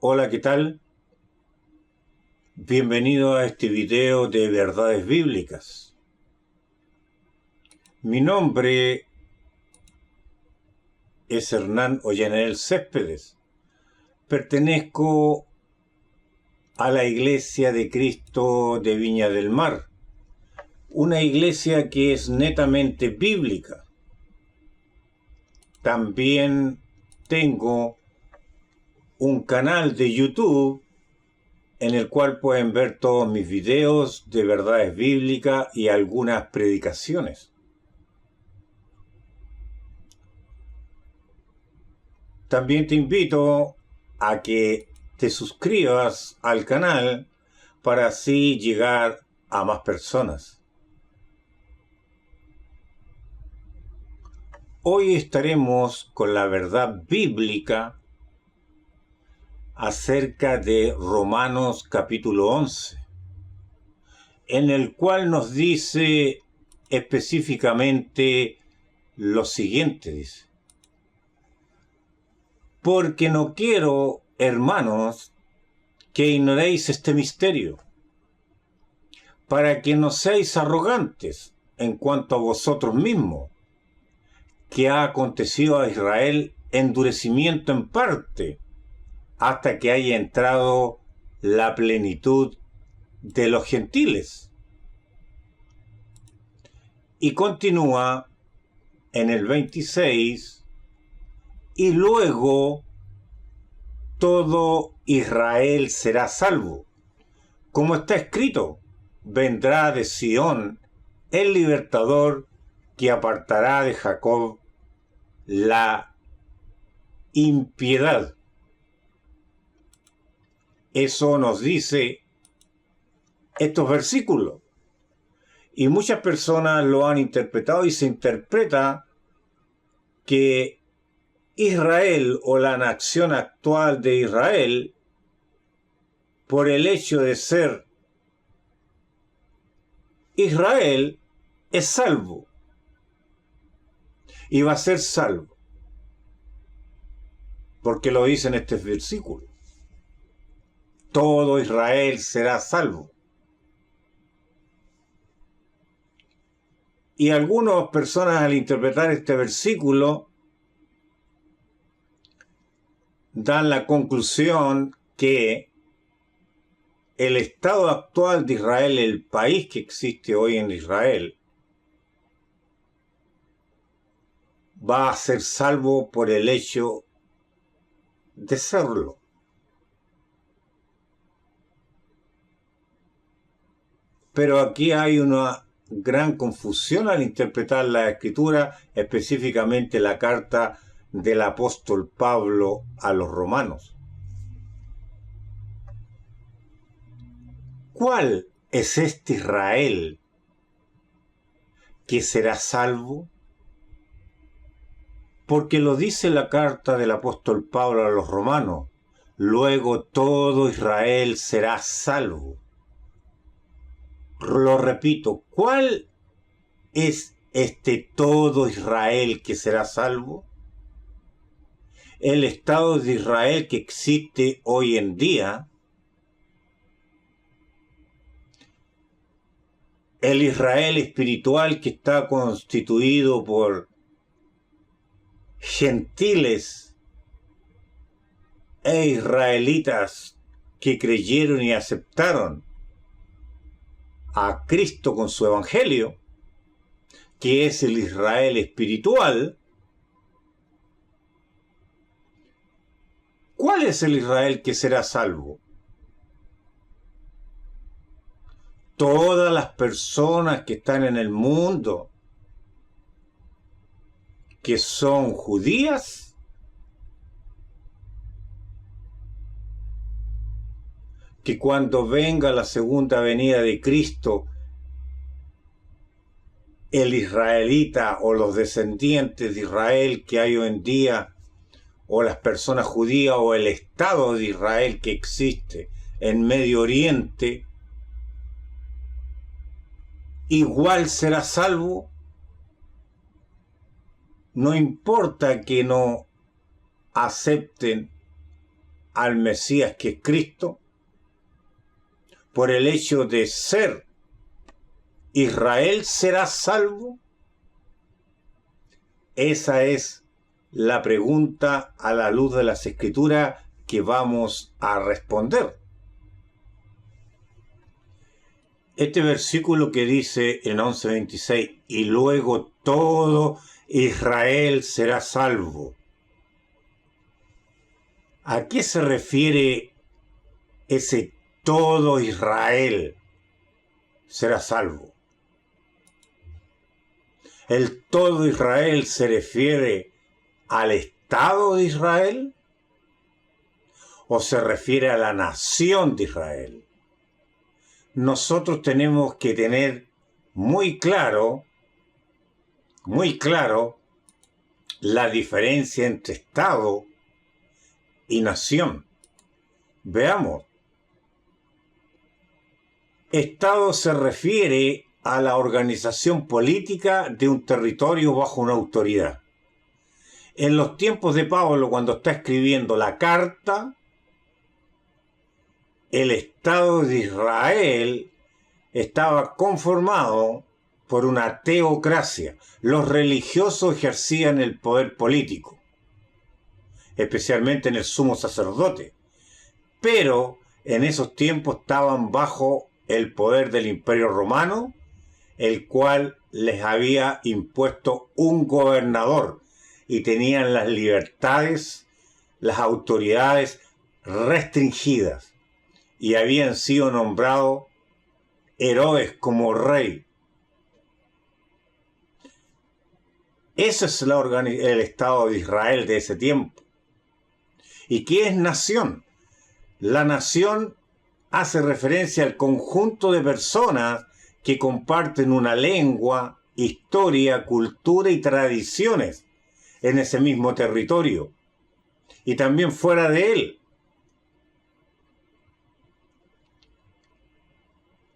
Hola, ¿qué tal? Bienvenido a este video de verdades bíblicas. Mi nombre es Hernán Ollanel Céspedes. Pertenezco a la Iglesia de Cristo de Viña del Mar, una iglesia que es netamente bíblica. También tengo un canal de YouTube en el cual pueden ver todos mis videos de verdades bíblicas y algunas predicaciones. También te invito a que te suscribas al canal para así llegar a más personas. Hoy estaremos con la verdad bíblica acerca de Romanos capítulo 11, en el cual nos dice específicamente lo siguiente, dice: porque no quiero, hermanos, que ignoréis este misterio, para que no seáis arrogantes en cuanto a vosotros mismos, que ha acontecido a Israel endurecimiento en parte, hasta que haya entrado la plenitud de los gentiles. Y continúa en el 26, y luego todo Israel será salvo. Como está escrito, vendrá de Sión el libertador que apartará de Jacob la impiedad. Eso nos dice estos versículos. Y muchas personas lo han interpretado y se interpreta que Israel o la nación actual de Israel, por el hecho de ser Israel, es salvo y va a ser salvo, porque lo dice en este versículo: todo Israel será salvo. Y algunas personas, al interpretar este versículo, dan la conclusión que el estado actual de Israel, el país que existe hoy en Israel, va a ser salvo por el hecho de serlo. Pero aquí hay una gran confusión al interpretar la Escritura, específicamente la carta del apóstol Pablo a los romanos. ¿Cuál es este Israel que será salvo? Porque lo dice la carta del apóstol Pablo a los romanos: luego todo Israel será salvo. Lo repito, ¿cuál es este todo Israel que será salvo? El Estado de Israel que existe hoy en día, el Israel espiritual que está constituido por gentiles e israelitas que creyeron y aceptaron a Cristo con su evangelio, que es el Israel espiritual. ¿Cuál es el Israel que será salvo? Todas las personas que están en el mundo que son judías, que cuando venga la segunda venida de Cristo, el israelita o los descendientes de Israel que hay hoy en día, o las personas judías o el Estado de Israel que existe en Medio Oriente, igual será salvo. No importa que no acepten al Mesías que es Cristo, por el hecho de ser Israel será salvo? Esa es la pregunta a la luz de las Escrituras que vamos a responder. Este versículo que dice en 11:26, y luego todo Israel será salvo. ¿A qué se refiere ese todo Israel será salvo? ¿El todo Israel se refiere al Estado de Israel o se refiere a la nación de Israel? Nosotros tenemos que tener muy claro la diferencia entre Estado y nación. Veamos. Estado se refiere a la organización política de un territorio bajo una autoridad. En los tiempos de Pablo, cuando está escribiendo la carta, el Estado de Israel estaba conformado por una teocracia. Los religiosos ejercían el poder político, especialmente en el sumo sacerdote. Pero en esos tiempos estaban bajo el poder del Imperio Romano, el cual les había impuesto un gobernador y tenían las libertades, las autoridades restringidas y habían sido nombrados héroes como rey. Ese es el Estado de Israel de ese tiempo. ¿Y qué es nación? La nación hace referencia al conjunto de personas que comparten una lengua, historia, cultura y tradiciones en ese mismo territorio y también fuera de él.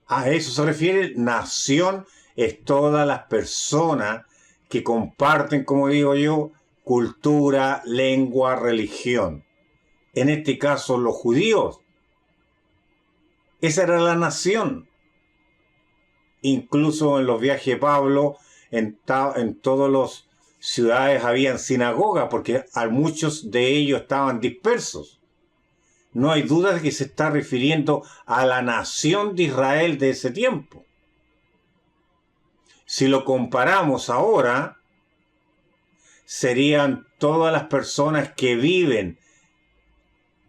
A eso se refiere nación, es todas las personas que comparten, como digo yo, cultura, lengua, religión. En este caso, los judíos. Esa era la nación. Incluso en los viajes de Pablo, en todas las ciudades habían sinagogas, porque a muchos de ellos estaban dispersos. No hay duda de que se está refiriendo a la nación de Israel de ese tiempo. Si lo comparamos ahora, serían todas las personas que viven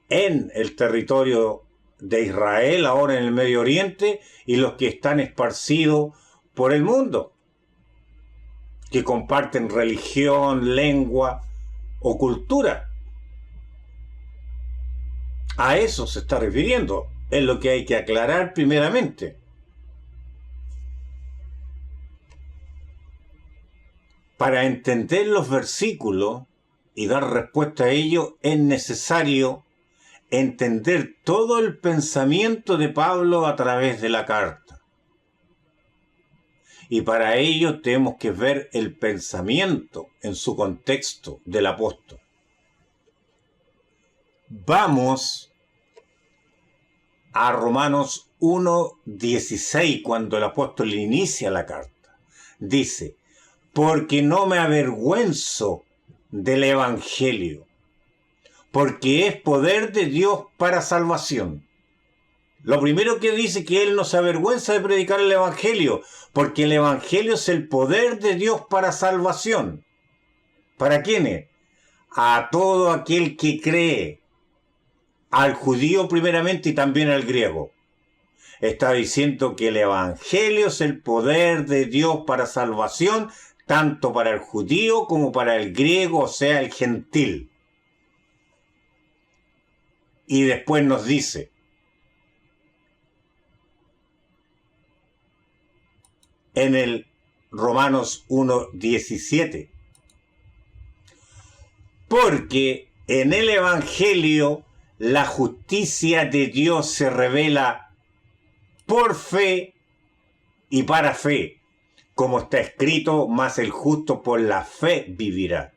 en el territorio de Israel, ahora en el Medio Oriente, y los que están esparcidos por el mundo, que comparten religión, lengua o cultura. A eso se está refiriendo, es lo que hay que aclarar primeramente. Para entender los versículos y dar respuesta a ellos es necesario entender todo el pensamiento de Pablo a través de la carta. Y para ello tenemos que ver el pensamiento en su contexto del apóstol. Vamos a Romanos 1:16, cuando el apóstol inicia la carta. Dice, porque no me avergüenzo del Evangelio, porque es poder de Dios para salvación. Lo primero que dice que él no se avergüenza de predicar el Evangelio, porque el Evangelio es el poder de Dios para salvación. ¿Para quiénes? A todo aquel que cree, al judío primeramente y también al griego. Está diciendo que el Evangelio es el poder de Dios para salvación, tanto para el judío como para el griego, o sea, el gentil. Y después nos dice, en el Romanos 1:17, porque en el Evangelio la justicia de Dios se revela por fe y para fe, como está escrito, mas el justo por la fe vivirá.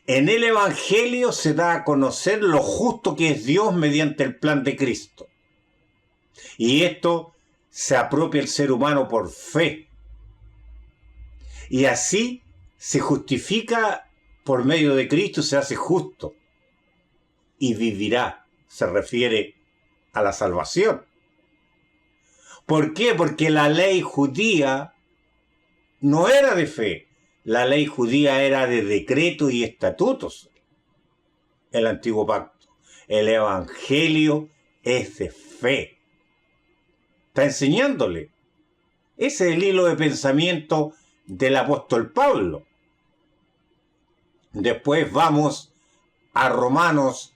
En el Evangelio se da a conocer lo justo que es Dios mediante el plan de Cristo. Y esto se apropia el ser humano por fe. Y así se justifica por medio de Cristo, se hace justo. Y vivirá, se refiere a la salvación. ¿Por qué? Porque la ley judía no era de fe. La ley judía era de decretos y estatutos. El antiguo pacto. El Evangelio es de fe. Está enseñándole. Ese es el hilo de pensamiento del apóstol Pablo. Después vamos a Romanos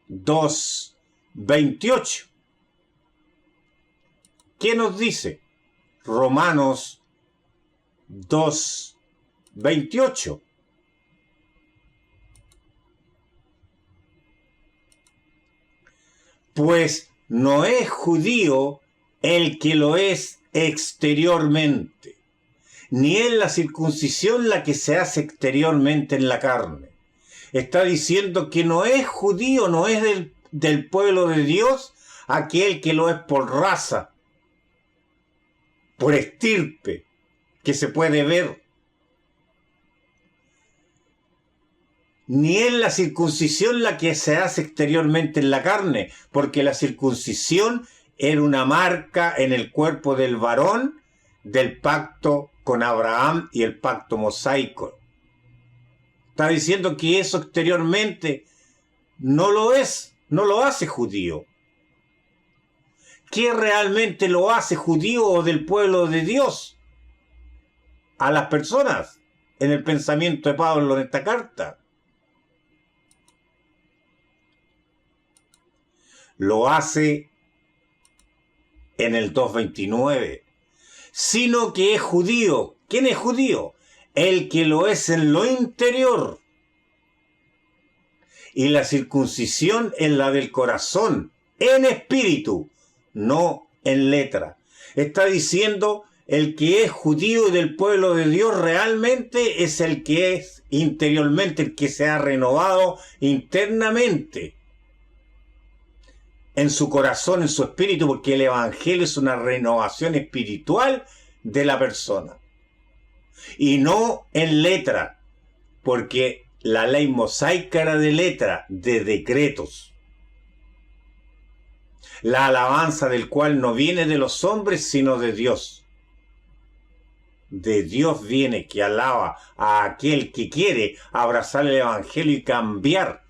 2:28. ¿Qué nos dice? Romanos 2:28. Pues no es judío el que lo es exteriormente, ni es la circuncisión la que se hace exteriormente en la carne. Está diciendo que no es judío, no es del pueblo de Dios, aquel que lo es por raza, por estirpe, que se puede ver. Ni es la circuncisión la que se hace exteriormente en la carne, porque la circuncisión era una marca en el cuerpo del varón del pacto con Abraham y el pacto mosaico. Está diciendo que eso exteriormente no lo es, no lo hace judío. ¿Qué realmente lo hace judío o del pueblo de Dios? A las personas, en el pensamiento de Pablo en esta carta. Lo hace en el 2:29. Sino que es judío. ¿Quién es judío? El que lo es en lo interior. Y la circuncisión es la del corazón, en espíritu, no en letra. Está diciendo el que es judío y del pueblo de Dios realmente es el que es interiormente, el que se ha renovado internamente en su corazón, en su espíritu, porque el Evangelio es una renovación espiritual de la persona. Y no en letra, porque la ley mosaica era de letra, de decretos. La alabanza del cual no viene de los hombres, sino de Dios. De Dios viene, que alaba a aquel que quiere abrazar el Evangelio y cambiar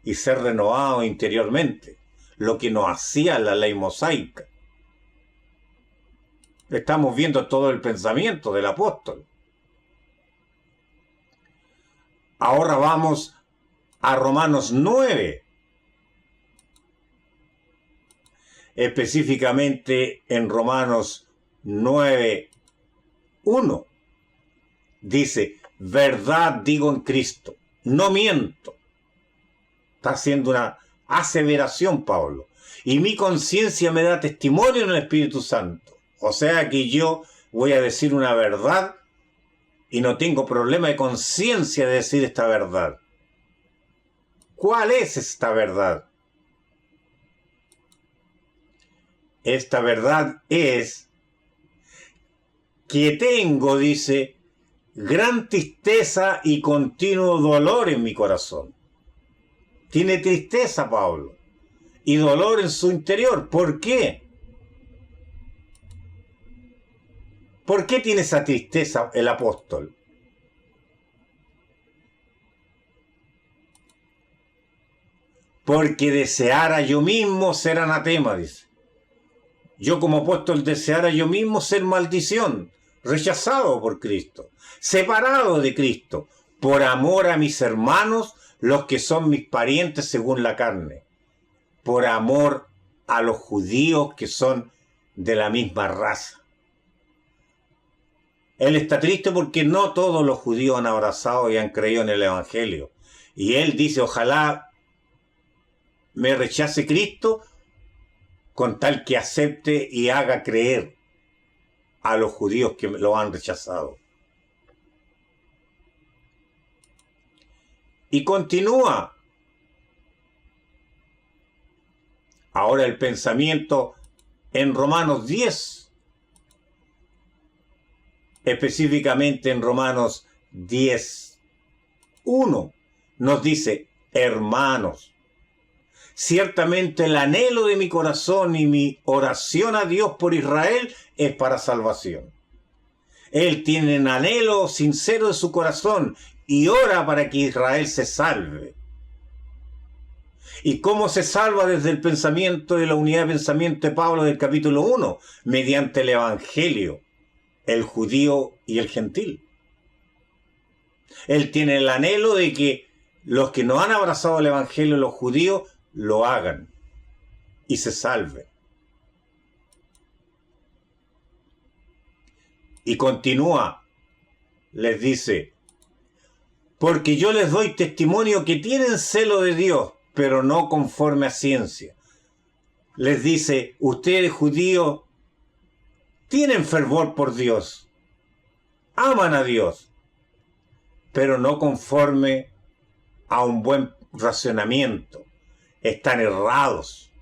y ser renovado interiormente, lo que no hacía la ley mosaica. Estamos viendo todo el pensamiento del apóstol. Ahora vamos a Romanos 9. Específicamente en Romanos 9:1. Dice, verdad digo en Cristo, no miento. Está haciendo una aseveración Pablo. Y mi conciencia me da testimonio en el Espíritu Santo. O sea que yo voy a decir una verdad y no tengo problema de conciencia de decir esta verdad. ¿Cuál es esta verdad? Esta verdad es que tengo, dice, gran tristeza y continuo dolor en mi corazón. Tiene tristeza Pablo y dolor en su interior. ¿Por qué? ¿Por qué tiene esa tristeza el apóstol? Porque deseara yo mismo ser anatema, dice. Yo como apóstol deseara yo mismo ser maldición, rechazado por Cristo, separado de Cristo, por amor a mis hermanos, los que son mis parientes según la carne, por amor a los judíos que son de la misma raza. Él está triste porque no todos los judíos han abrazado y han creído en el Evangelio. Y él dice, ojalá me rechace Cristo con tal que acepte y haga creer a los judíos que lo han rechazado. Y continúa. Ahora el pensamiento en Romanos 10, específicamente en Romanos 10:1, nos dice: hermanos, ciertamente el anhelo de mi corazón y mi oración a Dios por Israel es para salvación. Él tiene un anhelo sincero de su corazón y ora para que Israel se salve. ¿Y cómo se salva desde el pensamiento de la unidad de pensamiento de Pablo del capítulo 1? Mediante el Evangelio, el judío y el gentil. Él tiene el anhelo de que los que no han abrazado el Evangelio, los judíos, lo hagan y se salven. Y continúa, les dice: porque yo les doy testimonio que tienen celo de Dios, pero no conforme a ciencia. Les dice: ustedes judíos tienen fervor por Dios, aman a Dios, pero no conforme a un buen racionamiento. Están errados.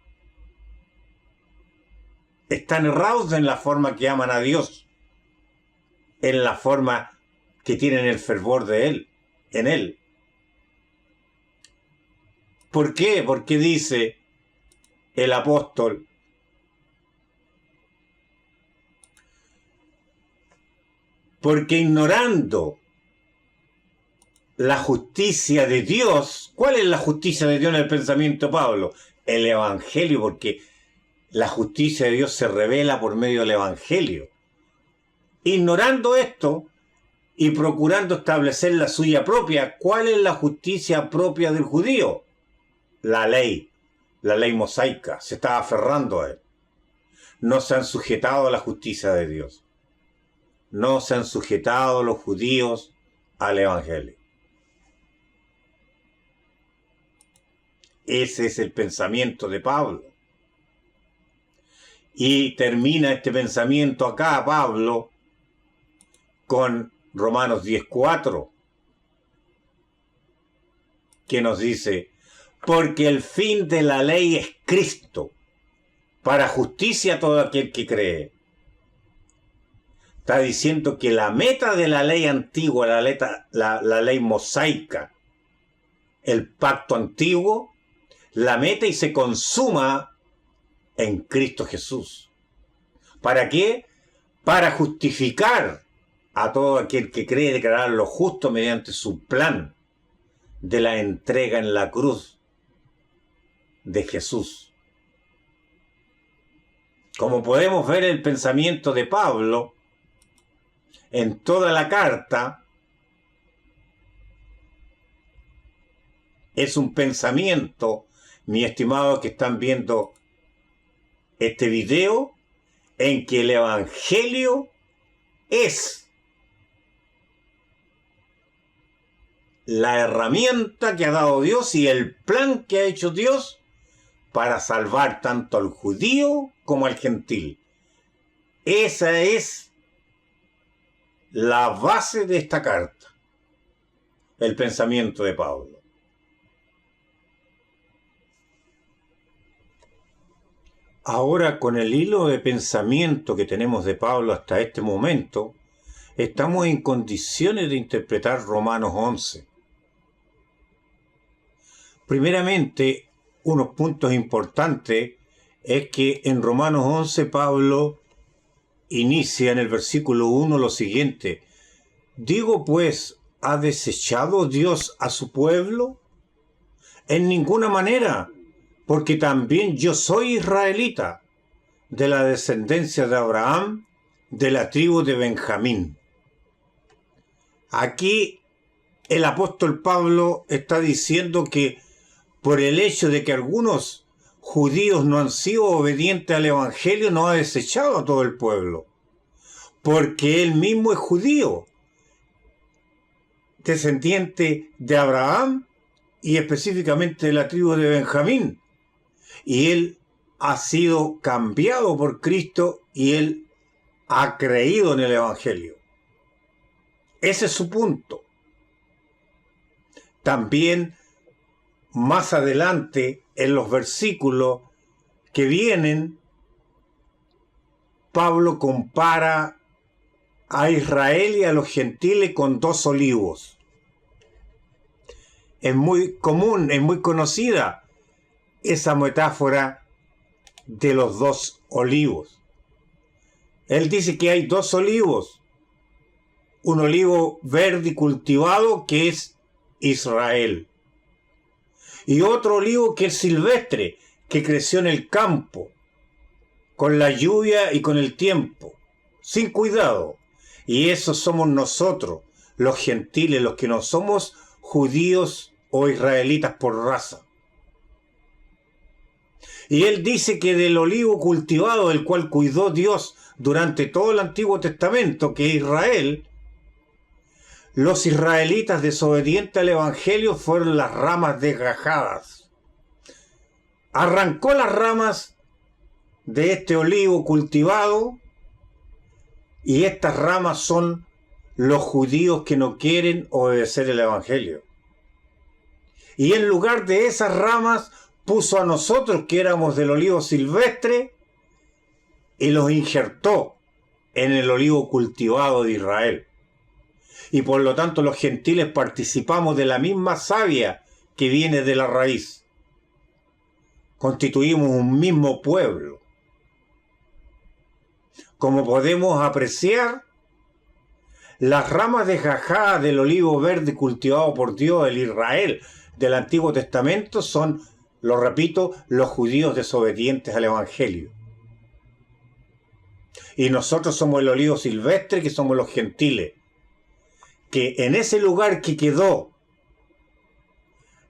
Están errados en la forma que aman a Dios, en la forma que tienen el fervor de Él, en Él. ¿Por qué? Porque dice el apóstol: porque ignorando la justicia de Dios. ¿Cuál es la justicia de Dios en el pensamiento de Pablo? El Evangelio, porque la justicia de Dios se revela por medio del Evangelio. Ignorando esto y procurando establecer la suya propia. ¿Cuál es la justicia propia del judío? La ley mosaica. Se estaba aferrando a él. No se han sujetado a la justicia de Dios. No se han sujetado los judíos al Evangelio. Ese es el pensamiento de Pablo. Y termina este pensamiento acá, Pablo, con Romanos 10:4, que nos dice: porque el fin de la ley es Cristo, para justicia a todo aquel que cree. Está diciendo que la meta de la ley antigua, la ley mosaica, el pacto antiguo, la meta y se consuma en Cristo Jesús. ¿Para qué? Para justificar a todo aquel que cree, declararlo justo mediante su plan de la entrega en la cruz de Jesús. Como podemos ver, el pensamiento de Pablo en toda la carta es un pensamiento, mi estimado que están viendo este video, en que el Evangelio es la herramienta que ha dado Dios y el plan que ha hecho Dios para salvar tanto al judío como al gentil. Esa es la base de esta carta, el pensamiento de Pablo. Ahora, con el hilo de pensamiento que tenemos de Pablo hasta este momento, estamos en condiciones de interpretar Romanos 11. Primeramente, unos puntos importantes es que en Romanos 11 Pablo inicia en el versículo 1 lo siguiente: digo pues, ¿ha desechado Dios a su pueblo? En ninguna manera, porque también yo soy israelita, de la descendencia de Abraham, de la tribu de Benjamín. Aquí el apóstol Pablo está diciendo que por el hecho de que algunos judíos no han sido obedientes al Evangelio, no ha desechado a todo el pueblo, porque él mismo es judío, descendiente de Abraham y específicamente de la tribu de Benjamín, y él ha sido cambiado por Cristo y él ha creído en el Evangelio. Ese es su punto. También más adelante, en los versículos que vienen, Pablo compara a Israel y a los gentiles con dos olivos. Es muy común, es muy conocida esa metáfora de los dos olivos. Él dice que hay dos olivos, un olivo verde cultivado que es Israel, y otro olivo que es silvestre, que creció en el campo, con la lluvia y con el tiempo, sin cuidado. Y esos somos nosotros, los gentiles, los que no somos judíos o israelitas por raza. Y él dice que del olivo cultivado, el cual cuidó Dios durante todo el Antiguo Testamento, que es Israel, los israelitas desobedientes al Evangelio fueron las ramas desgajadas. Arrancó las ramas de este olivo cultivado, y estas ramas son los judíos que no quieren obedecer el Evangelio. Y en lugar de esas ramas puso a nosotros, que éramos del olivo silvestre, y los injertó en el olivo cultivado de Israel. Y por lo tanto los gentiles participamos de la misma savia que viene de la raíz. Constituimos un mismo pueblo. Como podemos apreciar, las ramas desgajadas del olivo verde cultivado por Dios, el Israel del Antiguo Testamento, son, lo repito, los judíos desobedientes al Evangelio. Y nosotros somos el olivo silvestre, que somos los gentiles, que en ese lugar que quedó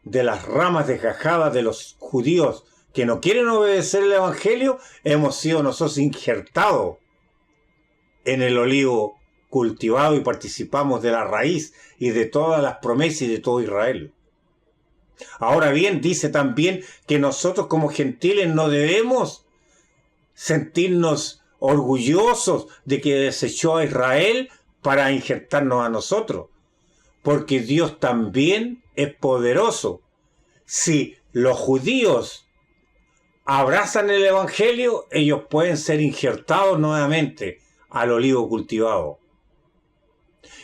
de las ramas desgajadas de los judíos que no quieren obedecer el Evangelio, hemos sido nosotros injertados en el olivo cultivado y participamos de la raíz y de todas las promesas y de todo Israel. Ahora bien, dice también que nosotros como gentiles no debemos sentirnos orgullosos de que desechó a Israel para injertarnos a nosotros, porque Dios también es poderoso. Si los judíos abrazan el Evangelio, ellos pueden ser injertados nuevamente al olivo cultivado.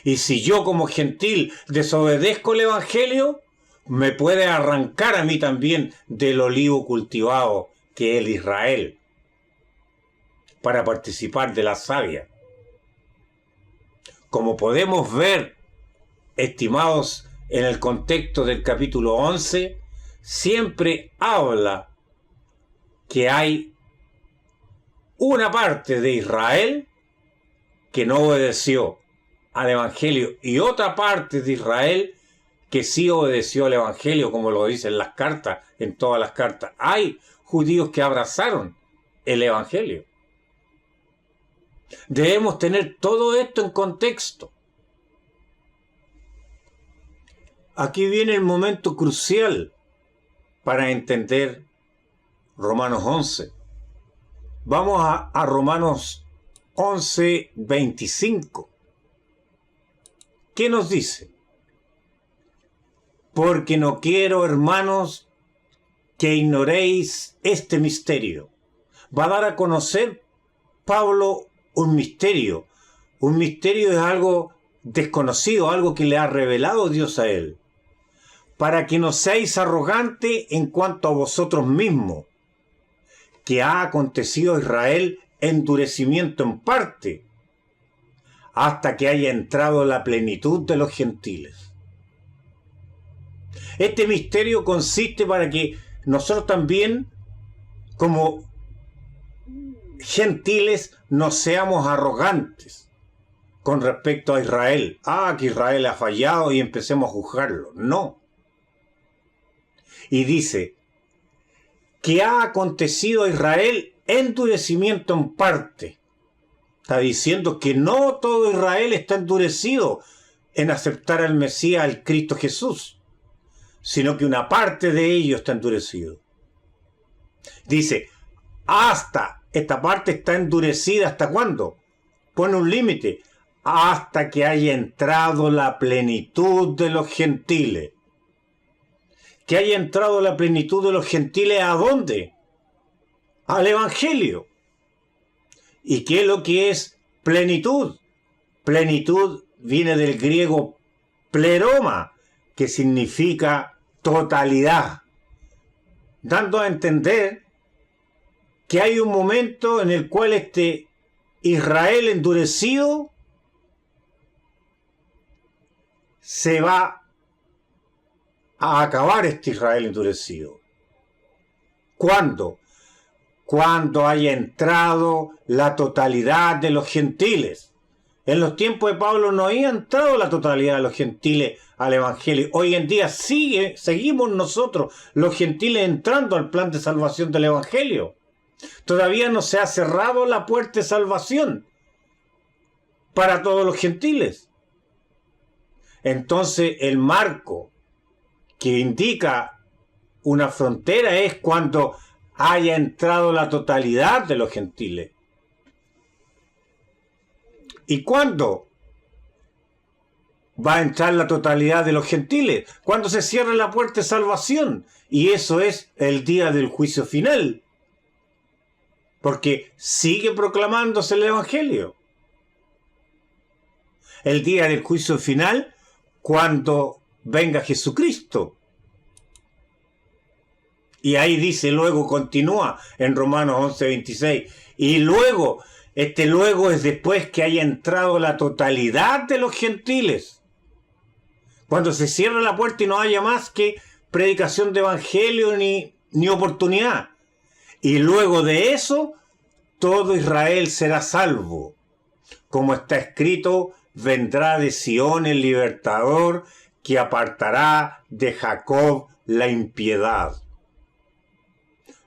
Y si yo como gentil desobedezco el Evangelio, me puede arrancar a mí también del olivo cultivado que es el Israel, para participar de la savia. Como podemos ver, estimados, en el contexto del capítulo 11, siempre habla que hay una parte de Israel que no obedeció al Evangelio y otra parte de Israel que sí obedeció al Evangelio, como lo dicen las cartas, en todas las cartas. Hay judíos que abrazaron el Evangelio. Debemos tener todo esto en contexto. Aquí viene el momento crucial para entender Romanos 11. Vamos a Romanos 11, 25. ¿Qué nos dice? Porque no quiero, hermanos, que ignoréis este misterio. Va a dar a conocer Pablo un misterio. Un misterio es algo desconocido, algo que le ha revelado Dios a él. Para que no seáis arrogantes en cuanto a vosotros mismos, que ha acontecido a Israel endurecimiento en parte, hasta que haya entrado la plenitud de los gentiles. Este misterio consiste para que nosotros también, como gentiles, no seamos arrogantes con respecto a Israel. Que Israel ha fallado y empecemos a juzgarlo. No. Y dice que ha acontecido a Israel endurecimiento en parte. Está diciendo que no todo Israel está endurecido en aceptar al Mesías, al Cristo Jesús, sino que una parte de ellos está endurecido. Dice, esta parte está endurecida, ¿hasta cuándo? Pone un límite, hasta que haya entrado la plenitud de los gentiles. que haya entrado la plenitud de los gentiles, ¿a dónde? Al Evangelio. ¿Y qué es lo que es plenitud? Plenitud viene del griego pleroma, que significa totalidad, dando a entender que hay un momento en el cual este Israel endurecido se va a acabar, este Israel endurecido. ¿Cuándo? Cuando haya entrado la totalidad de los gentiles. En los tiempos de Pablo no había entrado la totalidad de los gentiles al Evangelio. Hoy en día seguimos nosotros, los gentiles, entrando al plan de salvación del Evangelio. Todavía no se ha cerrado la puerta de salvación para todos los gentiles. Entonces, el marco que indica una frontera es cuando haya entrado la totalidad de los gentiles. ¿Y cuándo va a entrar la totalidad de los gentiles? Cuando se cierre la puerta de salvación. Y eso es el día del juicio final. Porque sigue proclamándose el Evangelio. El día del juicio final, cuando venga Jesucristo. Y ahí dice, luego continúa en Romanos 11:26. Y luego, luego es después que haya entrado la totalidad de los gentiles. Cuando se cierra la puerta y no haya más que predicación de evangelio ni oportunidad. Y luego de eso, todo Israel será salvo. Como está escrito, vendrá de Sión el libertador que apartará de Jacob la impiedad.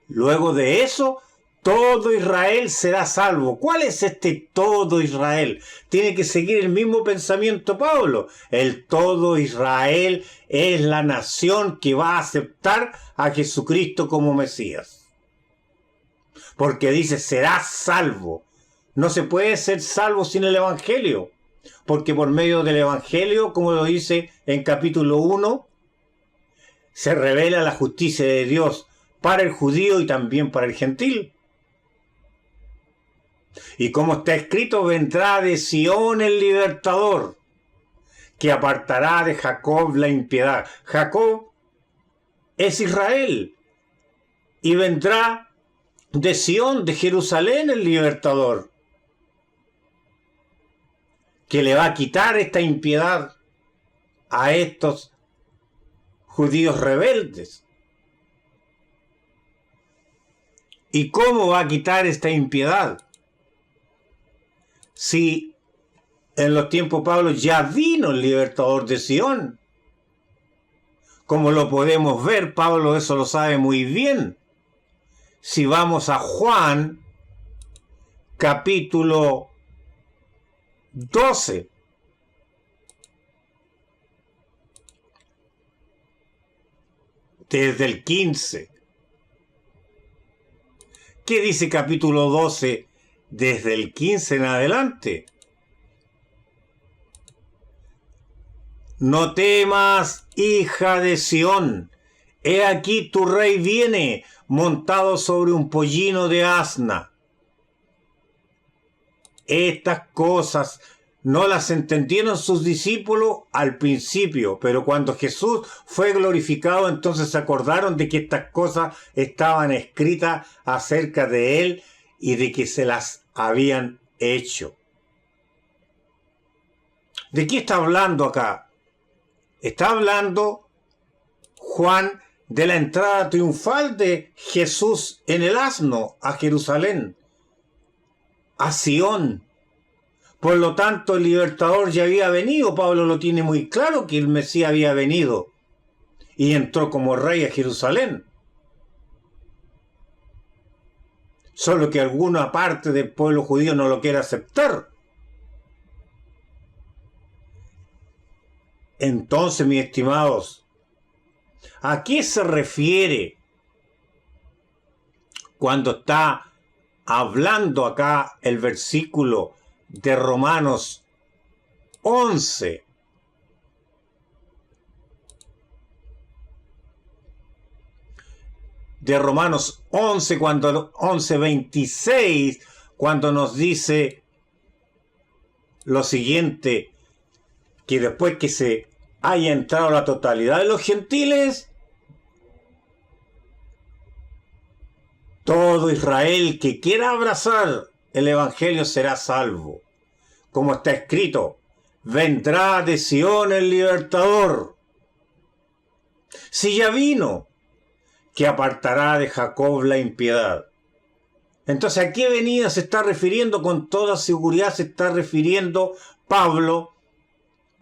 Luego de eso, todo Israel será salvo. ¿Cuál es este todo Israel? Tiene que seguir el mismo pensamiento Pablo. El todo Israel es la nación que va a aceptar a Jesucristo como Mesías. Porque dice, será salvo. No se puede ser salvo sin el Evangelio. Porque por medio del Evangelio, como lo dice en capítulo 1, se revela la justicia de Dios para el judío y también para el gentil. Y como está escrito, vendrá de Sión el libertador, que apartará de Jacob la impiedad. Jacob es Israel. Y vendrá de Sión, de Jerusalén, el libertador, que le va a quitar esta impiedad a estos judíos rebeldes. ¿Y cómo va a quitar esta impiedad? Si en los tiempos de Pablo ya vino el libertador de Sión. Como lo podemos ver, Pablo eso lo sabe muy bien. Si vamos a Juan, capítulo 12. Desde el 15. ¿Qué dice capítulo 12 desde el 15 en adelante? No temas, hija de Sión. He aquí tu rey viene, montado sobre un pollino de asna. Estas cosas no las entendieron sus discípulos al principio, pero cuando Jesús fue glorificado, entonces se acordaron de que estas cosas estaban escritas acerca de él y de que se las habían hecho. ¿De qué está hablando acá? Está hablando Juan de la entrada triunfal de Jesús en el asno a Jerusalén, a Sión. Por lo tanto, el libertador ya había venido. Pablo lo tiene muy claro que el Mesías había venido y entró como rey a Jerusalén. Solo que alguna parte del pueblo judío no lo quiere aceptar. Entonces, mis estimados, ¿a qué se refiere cuando está hablando acá el versículo de Romanos 11? de Romanos 11:26, cuando nos dice lo siguiente, que después que se haya entrado la totalidad de los gentiles, todo Israel que quiera abrazar el Evangelio será salvo. Como está escrito, vendrá de Sión el libertador. Si ya vino, que apartará de Jacob la impiedad. Entonces, ¿a qué venida se está refiriendo? Con toda seguridad se está refiriendo Pablo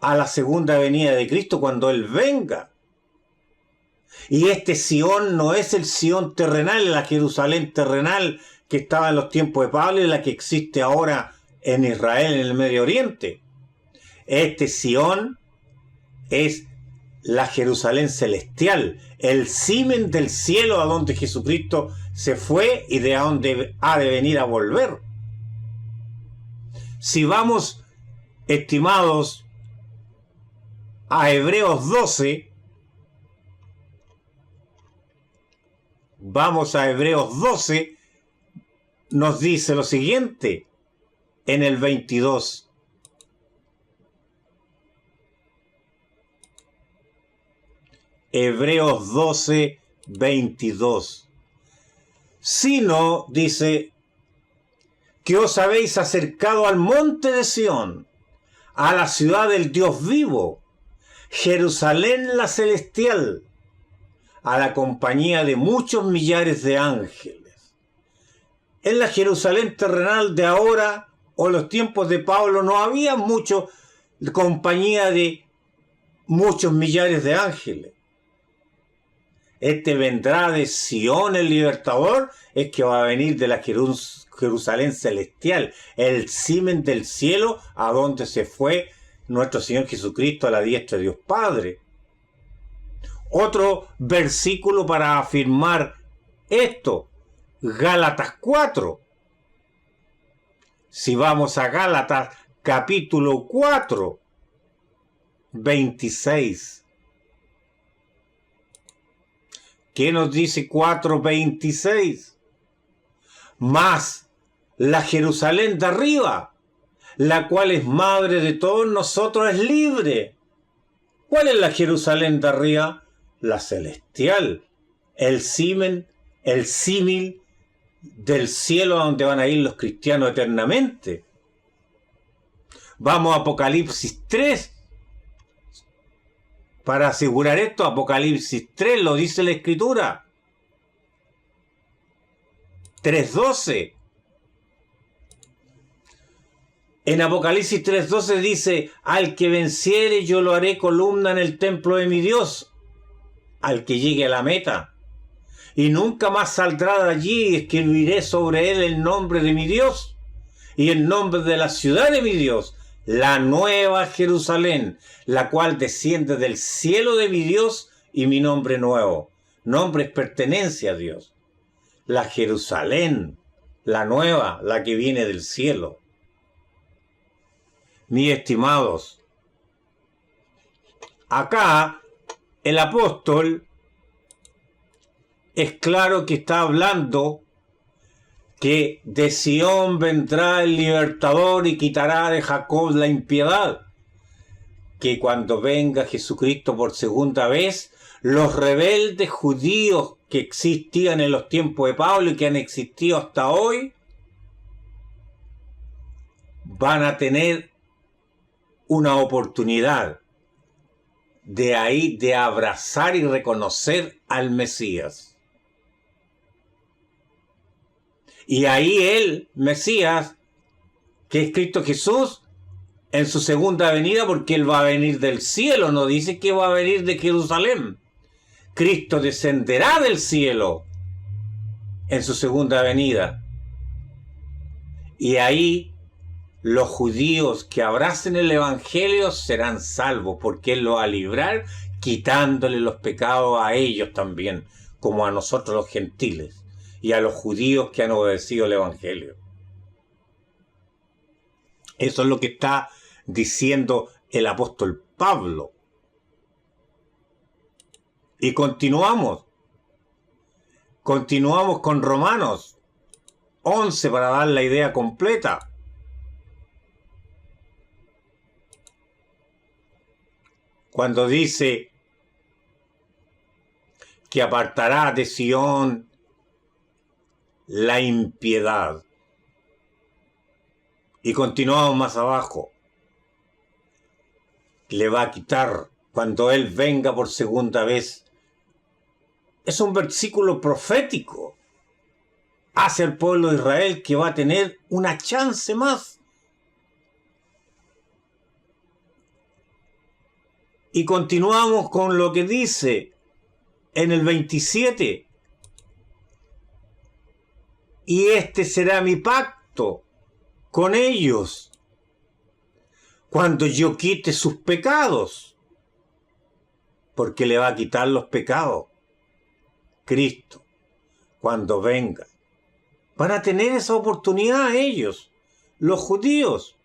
a la segunda venida de Cristo, cuando Él venga. Y este Sión no es el Sión terrenal, la Jerusalén terrenal que estaba en los tiempos de Pablo y la que existe ahora en Israel, en el Medio Oriente. Este Sión es la Jerusalén celestial, el cimen del cielo a donde Jesucristo se fue y de donde ha de venir a volver. Si vamos, estimados, a Hebreos 12, vamos a Hebreos 12, nos dice lo siguiente en el 22. Hebreos 12, 22. Sino, dice, que os habéis acercado al monte de Sión, a la ciudad del Dios vivo, Jerusalén la celestial, a la compañía de muchos millares de ángeles. En la Jerusalén terrenal de ahora, o los tiempos de Pablo, no había mucho compañía de muchos millares de ángeles. Este vendrá de Sión el libertador, es que va a venir de la Jerusalén celestial, el cimen del cielo, a donde se fue nuestro Señor Jesucristo a la diestra de Dios Padre. Otro versículo para afirmar esto, Gálatas 4. Si vamos a Gálatas capítulo 4, 26. ¿Qué nos dice 4:26? Mas la Jerusalén de arriba, la cual es madre de todos nosotros, es libre. ¿Cuál es la Jerusalén de arriba? La celestial, el símil del cielo a donde van a ir los cristianos eternamente. Vamos a Apocalipsis 3. Para asegurar esto, Apocalipsis 3 lo dice la Escritura. 3:12. En Apocalipsis 3:12 dice, al que venciere yo lo haré columna en el templo de mi Dios, al que llegue a la meta, y nunca más saldrá de allí, y escribiré sobre él el nombre de mi Dios, y el nombre de la ciudad de mi Dios, la nueva Jerusalén, la cual desciende del cielo de mi Dios, y mi nombre nuevo. Nombre es pertenencia a Dios. La Jerusalén, la nueva, la que viene del cielo. Mis estimados, acá el apóstol es claro que está hablando que de Sión vendrá el libertador y quitará de Jacob la impiedad. Que cuando venga Jesucristo por segunda vez, los rebeldes judíos que existían en los tiempos de Pablo y que han existido hasta hoy, van a tener una oportunidad de abrazar y reconocer al Mesías. Y ahí el Mesías, que es Cristo Jesús, en su segunda venida, porque Él va a venir del cielo, no dice que va a venir de Jerusalén. Cristo descenderá del cielo en su segunda venida. Y ahí los judíos que abracen el Evangelio serán salvos, porque Él los va a librar, quitándole los pecados a ellos también, como a nosotros los gentiles, y a los judíos que han obedecido el Evangelio. Eso es lo que está diciendo el apóstol Pablo. Y continuamos Continuamos con Romanos 11 para dar la idea completa. Cuando dice que apartará de Sión la impiedad. Y continuamos más abajo. Le va a quitar cuando Él venga por segunda vez. Es un versículo profético hacia el pueblo de Israel que va a tener una chance más. Y continuamos con lo que dice en el 27. Y este será mi pacto con ellos cuando yo quite sus pecados, porque le va a quitar los pecados Cristo cuando venga. Van a tener esa oportunidad ellos, los judíos.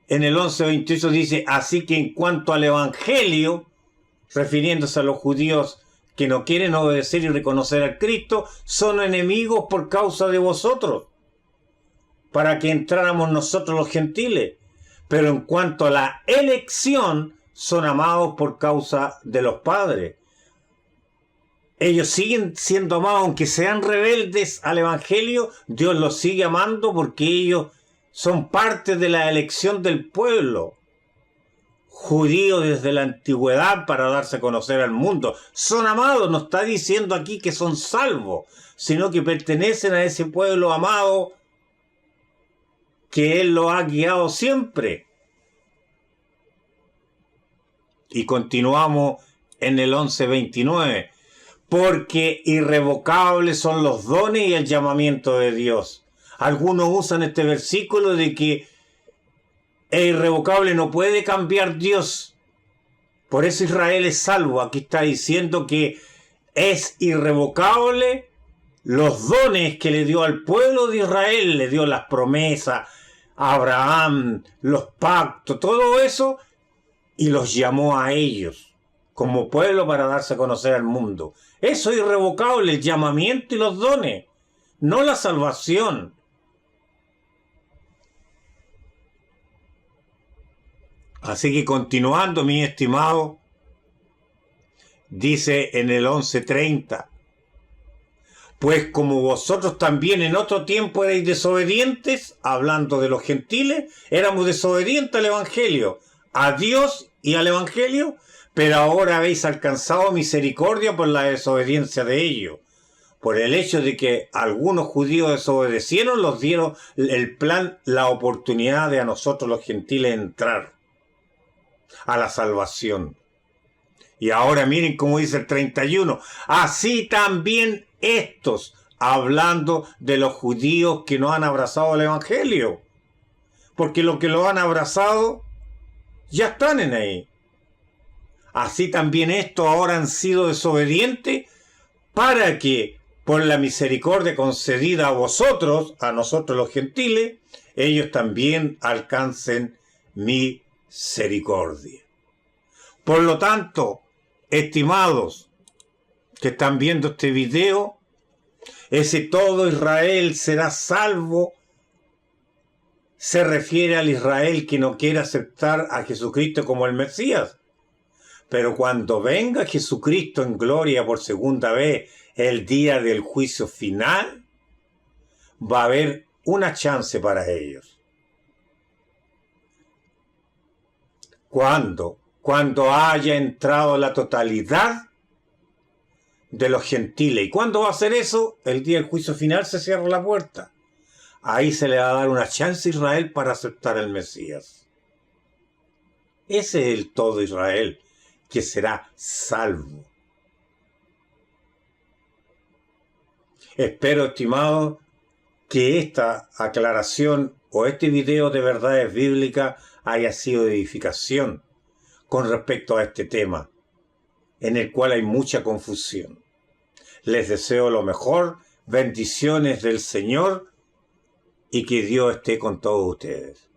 En el 11:28 dice, así que en cuanto al Evangelio, refiriéndose a los judíos que no quieren obedecer y reconocer al Cristo, son enemigos por causa de vosotros, para que entráramos nosotros los gentiles. Pero en cuanto a la elección, son amados por causa de los padres. Ellos siguen siendo amados, aunque sean rebeldes al Evangelio, Dios los sigue amando porque ellos son parte de la elección del pueblo judío desde la antigüedad para darse a conocer al mundo. Son amados, no está diciendo aquí que son salvos, sino que pertenecen a ese pueblo amado que Él lo ha guiado siempre. Y continuamos en el 11:29. Porque irrevocables son los dones y el llamamiento de Dios. Algunos usan este versículo de que es irrevocable, no puede cambiar Dios. Por eso Israel es salvo. Aquí está diciendo que es irrevocable los dones que le dio al pueblo de Israel. Le dio las promesas a Abraham, los pactos, todo eso, y los llamó a ellos como pueblo para darse a conocer al mundo. Eso es irrevocable, el llamamiento y los dones, no la salvación. Así que continuando, mi estimado, dice en el 11:30, pues como vosotros también en otro tiempo erais desobedientes, hablando de los gentiles, éramos desobedientes al Evangelio, a Dios y al Evangelio, pero ahora habéis alcanzado misericordia por la desobediencia de ellos. Por el hecho de que algunos judíos desobedecieron, los dieron el plan, la oportunidad de a nosotros los gentiles entrar a la salvación. Y ahora miren cómo dice el 31. Así también estos, hablando de los judíos que no han abrazado el Evangelio. Porque los que lo han abrazado ya están en ahí. Así también estos ahora han sido desobedientes para que, por la misericordia concedida a vosotros, a nosotros los gentiles, ellos también alcancen misericordia. Por lo tanto, estimados que están viendo este video, ese todo Israel será salvo se refiere al Israel que no quiere aceptar a Jesucristo como el Mesías. Pero cuando venga Jesucristo en gloria por segunda vez, el día del juicio final, va a haber una chance para ellos. Cuando haya entrado la totalidad de los gentiles. ¿Y cuándo va a ser eso? El día del juicio final se cierra la puerta. Ahí se le va a dar una chance a Israel para aceptar al Mesías. Ese es el todo Israel que será salvo. Espero, estimado, que esta aclaración o este video de verdades bíblicas haya sido de edificación con respecto a este tema, en el cual hay mucha confusión. Les deseo lo mejor, bendiciones del Señor, y que Dios esté con todos ustedes.